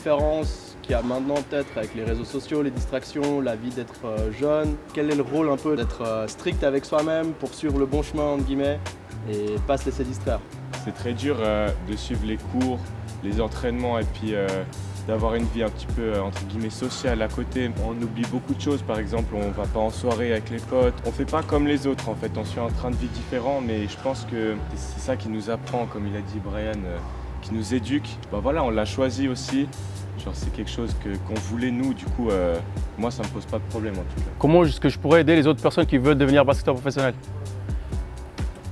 différence qu'il y a maintenant peut-être avec les réseaux sociaux, les distractions, la vie d'être jeune? Quel est le rôle un peu d'être strict avec soi-même pour suivre le bon chemin entre guillemets et pas se laisser distraire? C'est très dur de suivre les cours, les entraînements et puis d'avoir une vie un petit peu entre guillemets sociale à côté. On oublie beaucoup de choses, par exemple on va pas en soirée avec les potes, on fait pas comme les autres en fait, on suit un train de vie différent, mais je pense que c'est ça qui nous apprend, comme il a dit Brian, qui nous éduque. Voilà, on l'a choisi aussi, genre c'est quelque chose qu'on voulait nous, du coup moi ça me pose pas de problème en tout cas. Comment est-ce que je pourrais aider les autres personnes qui veulent devenir basketteur professionnel?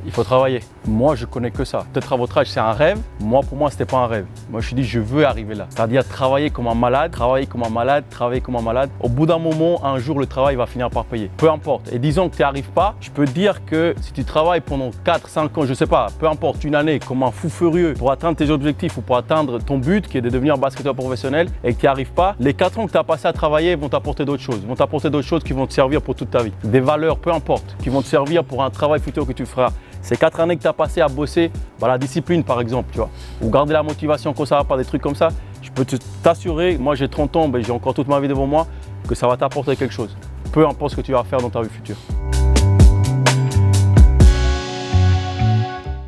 Il faut travailler. Moi, je connais que ça. Peut-être à votre âge, c'est un rêve. Moi, pour moi, c'était pas un rêve. Moi, je me suis dit, je veux arriver là. C'est-à-dire travailler comme un malade, travailler comme un malade, travailler comme un malade. Au bout d'un moment, un jour, le travail va finir par payer. Peu importe. Et disons que tu n'y arrives pas, je peux te dire que si tu travailles pendant 4, 5 ans, je sais pas, peu importe, une année, comme un fou furieux pour atteindre tes objectifs ou pour atteindre ton but, qui est de devenir basketteur professionnel, et que tu n'y arrives pas, les 4 ans que tu as passé à travailler vont t'apporter d'autres choses. Vont t'apporter d'autres choses qui vont te servir pour toute ta vie. Des valeurs, peu importe, qui vont te servir pour un travail futur que tu feras. Ces 4 années que tu as passées à bosser, la discipline par exemple, tu vois, ou garder la motivation quand ça va pas, des trucs comme ça, je peux t'assurer, moi j'ai 30 ans, j'ai encore toute ma vie devant moi, que ça va t'apporter quelque chose. Peu importe ce que tu vas faire dans ta vie future.